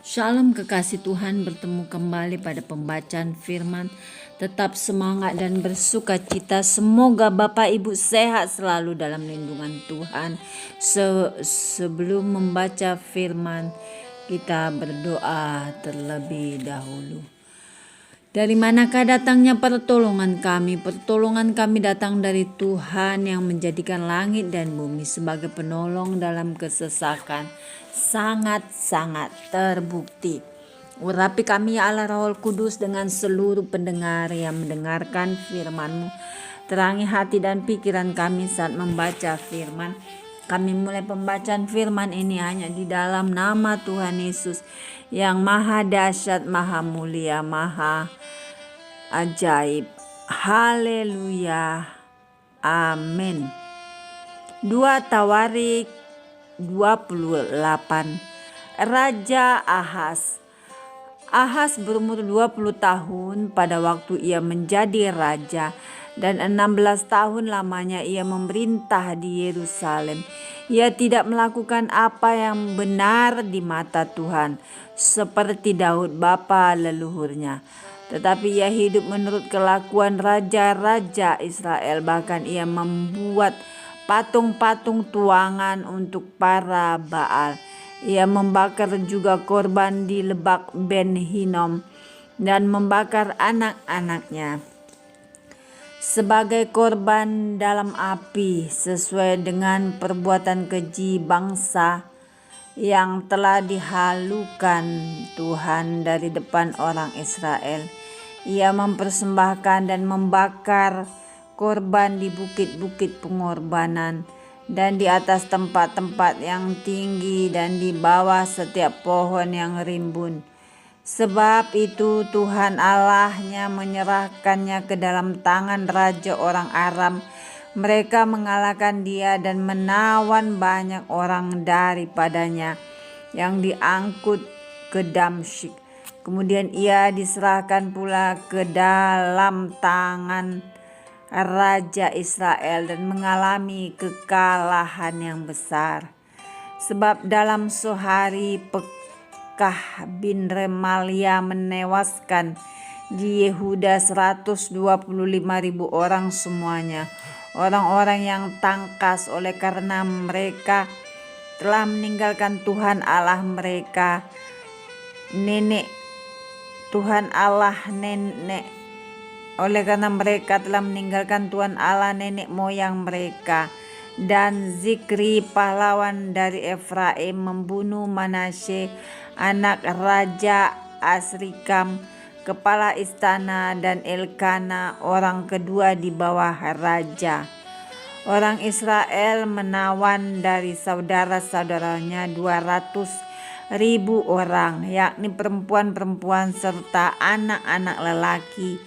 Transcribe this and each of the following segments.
Shalom kekasih Tuhan, bertemu kembali pada pembacaan firman. Tetap semangat dan bersuka cita. Semoga Bapak Ibu sehat selalu dalam lindungan Tuhan. Sebelum membaca firman, kita berdoa terlebih dahulu. Dari manakah datangnya pertolongan kami? Pertolongan kami datang dari Tuhan yang menjadikan langit dan bumi. Sebagai penolong dalam kesesakan sangat-sangat terbukti. Urapi kami ya Allah Roh Kudus dengan seluruh pendengar yang mendengarkan firman-Mu. Terangi hati dan pikiran kami saat membaca firman. Kami mulai pembacaan firman ini hanya di dalam nama Tuhan Yesus yang maha dahsyat, maha mulia, maha ajaib. Haleluya. Amin. 2 Tawarik 28. Raja Ahaz. Ahaz berumur 20 tahun pada waktu ia menjadi raja, dan 16 tahun lamanya ia memerintah di Yerusalem. Ia tidak melakukan apa yang benar di mata Tuhan, seperti Daud bapa leluhurnya. Tetapi ia hidup menurut kelakuan raja-raja Israel. Bahkan ia membuat patung-patung tuangan untuk para Baal. Ia membakar juga korban di Lebak Ben Hinnom dan membakar anak-anaknya sebagai korban dalam api, sesuai dengan perbuatan keji bangsa yang telah dihalukan Tuhan dari depan orang Israel. Ia mempersembahkan dan membakar korban di bukit-bukit pengorbanan dan di atas tempat-tempat yang tinggi dan di bawah setiap pohon yang rimbun. Sebab itu Tuhan Allahnya menyerahkannya ke dalam tangan raja orang Aram. Mereka mengalahkan dia dan menawan banyak orang daripadanya yang diangkut ke Damsyik. Kemudian ia diserahkan pula ke dalam tangan Raja Israel dan mengalami kekalahan yang besar. Sebab dalam sehari Pekah bin Remalia menewaskan di Yehuda 125.000 orang semuanya. Orang-orang yang tangkas oleh karena mereka telah meninggalkan Tuhan Allah mereka. Oleh karena mereka telah meninggalkan Tuhan Allah nenek moyang mereka. Dan Zikri pahlawan dari Efraim membunuh Manasye anak Raja Asrikam, kepala istana, dan Elkana orang kedua di bawah raja. Orang Israel menawan dari saudara-saudaranya 200.000 orang, yakni perempuan-perempuan serta anak-anak lelaki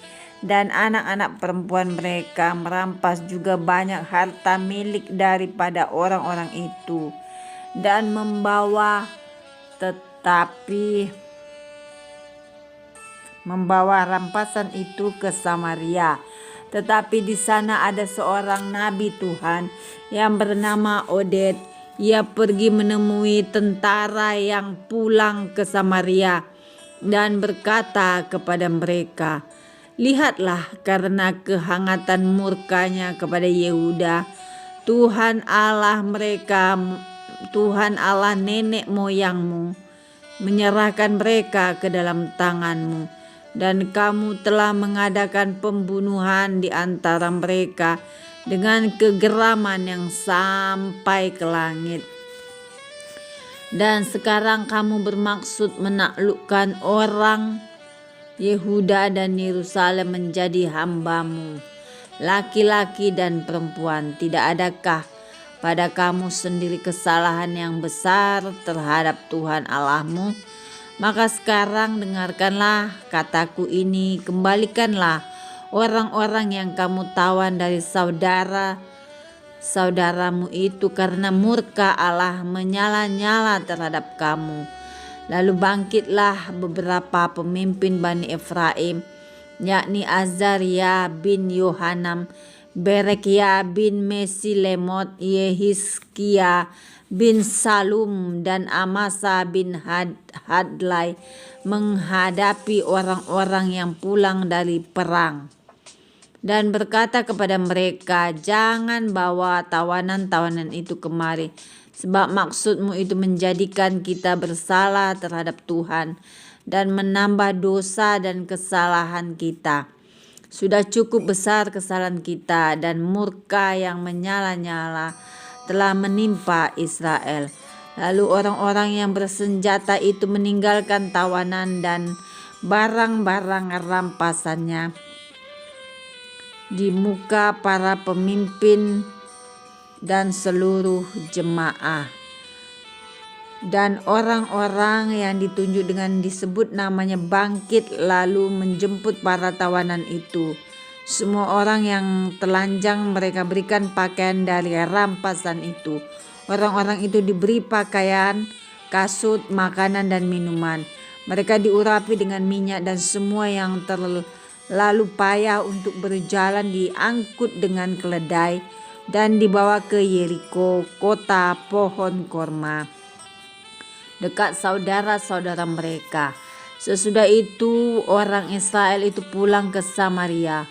dan anak-anak perempuan mereka. Merampas juga banyak harta milik daripada orang-orang itu dan membawa rampasan itu ke Samaria. Tetapi di sana ada seorang nabi Tuhan yang bernama Oded. Ia pergi menemui tentara yang pulang ke Samaria dan berkata kepada mereka, "Lihatlah, karena kehangatan murkanya kepada Yehuda, Tuhan Allah nenek moyangmu, menyerahkan mereka ke dalam tanganmu, dan kamu telah mengadakan pembunuhan di antara mereka dengan kegeraman yang sampai ke langit. Dan sekarang kamu bermaksud menaklukkan orang Yehuda dan Yerusalem menjadi hambamu, laki-laki dan perempuan. Tidak adakah pada kamu sendiri kesalahan yang besar terhadap Tuhan Allahmu? Maka sekarang dengarkanlah kataku ini, kembalikanlah orang-orang yang kamu tawan dari saudaramu itu, karena murka Allah menyala-nyala terhadap kamu. Lalu bangkitlah beberapa pemimpin Bani Efraim, yakni Azaria bin Yohanam, Berekia bin Mesilemot, Yehizkia bin Salum dan Amasa bin Hadlai menghadapi orang-orang yang pulang dari perang, dan berkata kepada mereka, "Jangan bawa tawanan-tawanan itu kemari, sebab maksudmu itu menjadikan kita bersalah terhadap Tuhan dan menambah dosa dan kesalahan kita. Sudah cukup besar kesalahan kita dan murka yang menyala-nyala telah menimpa Israel." Lalu orang-orang yang bersenjata itu meninggalkan tawanan dan barang-barang rampasannya di muka para pemimpin dan seluruh jemaah. Dan orang-orang yang ditunjuk dengan disebut namanya bangkit lalu menjemput para tawanan itu. Semua orang yang telanjang mereka berikan pakaian dari rampasan itu. Orang-orang itu diberi pakaian, kasut, makanan dan minuman. Mereka diurapi dengan minyak, dan semua yang terlalu payah untuk berjalan diangkut dengan keledai dan dibawa ke Yeriko, kota pohon korma, dekat saudara-saudara mereka. Sesudah itu orang Israel itu pulang ke Samaria.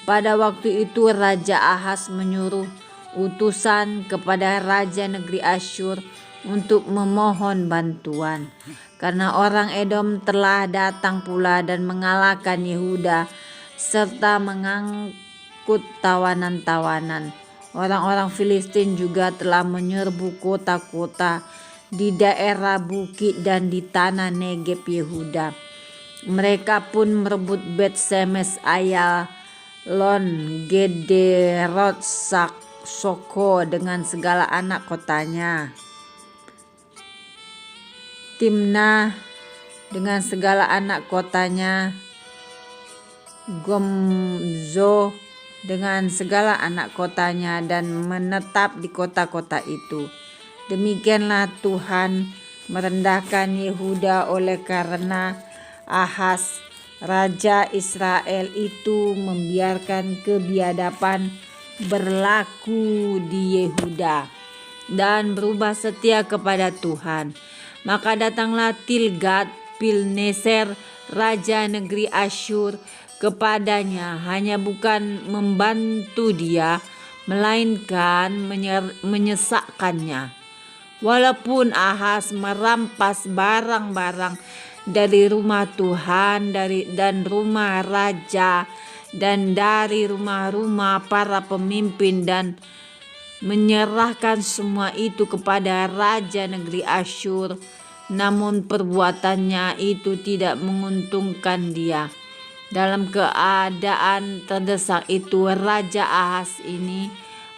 Pada waktu itu Raja Ahaz menyuruh utusan kepada Raja negeri Asyur untuk memohon bantuan, karena orang Edom telah datang pula dan mengalahkan Yehuda serta mengangkut tawanan-tawanan. Orang-orang Filistin juga telah menyerbu kota-kota di daerah bukit dan di tanah Negeb Yehuda. Mereka pun merebut Bet Semes, Ayalon, Gederot, Soko dengan segala anak kotanya, Timnah dengan segala anak kotanya, Gomzo dengan segala anak kotanya, dan menetap di kota-kota itu. Demikianlah Tuhan merendahkan Yehuda oleh karena Ahaz raja Israel itu membiarkan kebiadaban berlaku di Yehuda dan berubah setia kepada Tuhan. Maka datanglah Tilgat-Pilneser raja negeri Asyur kepadanya, hanya bukan membantu dia, melainkan menyesakkannya. Walaupun Ahaz merampas barang-barang dari rumah Tuhan dan rumah raja dan dari rumah-rumah para pemimpin, dan menyerahkan semua itu kepada raja negeri Asyur, namun perbuatannya itu tidak menguntungkan dia. Dalam keadaan terdesak itu, Raja Ahaz ini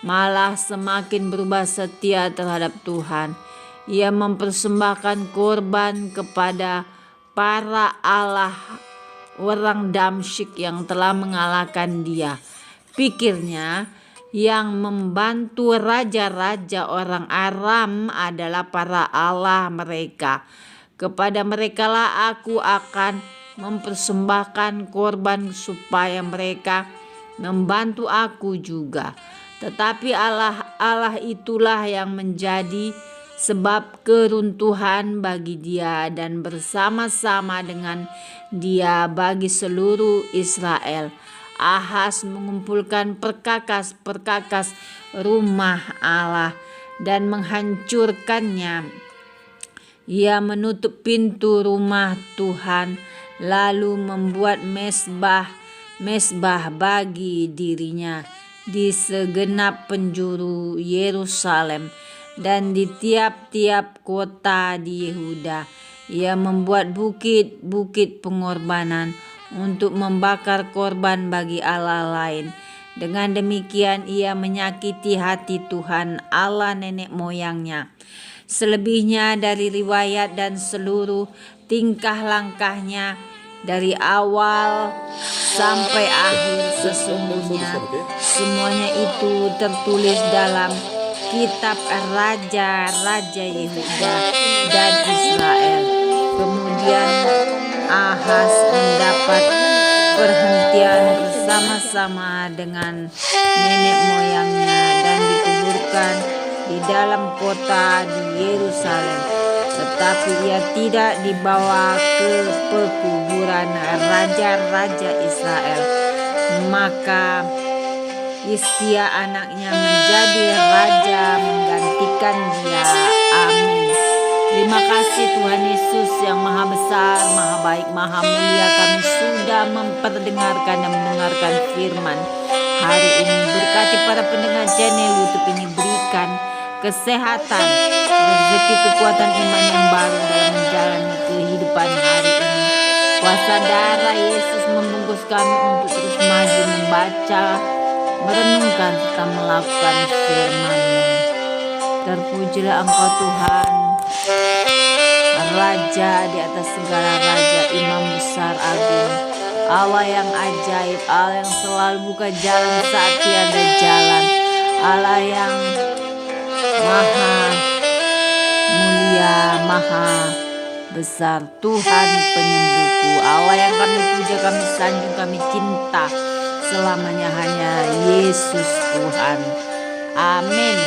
malah semakin berubah setia terhadap Tuhan. Ia mempersembahkan korban kepada para allah orang Damsyik yang telah mengalahkan dia. Pikirnya, yang membantu raja-raja orang Aram adalah para allah mereka. Kepada merekalah aku akan mempersembahkan korban supaya mereka membantu aku juga. Tetapi Allah itulah yang menjadi sebab keruntuhan bagi dia dan bersama-sama dengan dia bagi seluruh Israel. Ahaz mengumpulkan perkakas-perkakas rumah Allah dan menghancurkannya. Ia menutup pintu rumah Tuhan, lalu membuat mesbah bagi dirinya di segenap penjuru Yerusalem dan di tiap-tiap kota di Yehuda. Ia membuat bukit-bukit pengorbanan untuk membakar korban bagi Allah lain. Dengan demikian ia menyakiti hati Tuhan Allah nenek moyangnya. Selebihnya dari riwayat dan seluruh tingkah langkahnya dari awal sampai akhir sesungguhnya semuanya itu tertulis dalam kitab raja-raja Yehuda dan Israel. Kemudian Ahaz mendapat perhentian bersama-sama dengan nenek moyangnya dan dikuburkan di dalam kota di Yerusalem, tetapi ia tidak dibawa ke pekuburan raja-raja Israel. Maka Hizkia anaknya menjadi raja menggantikan dia. Amin. Terima kasih Tuhan Yesus yang maha besar, maha baik, maha mulia. Kami sudah memperdengarkan dan mendengarkan firman hari ini. Berkati para pendengar channel YouTube ini, berikan kesehatan, rezeki, kekuatan iman yang baru dalam menjalani kehidupan hari ini. Kuasa darah Yesus membungkus kami untuk terus maju membaca, merenungkan serta melakukan firman-Mu. Terpujilah Engkau Tuhan, Raja di atas segala raja, Imam besar agung, Allah yang ajaib, Allah yang selalu buka jalan saat tiada jalan, Allah yang maha mulia, maha besar, Tuhan penyembuhku, Allah yang kami puja, kami sanjung, kami cinta selamanya hanya Yesus Tuhan. Amin.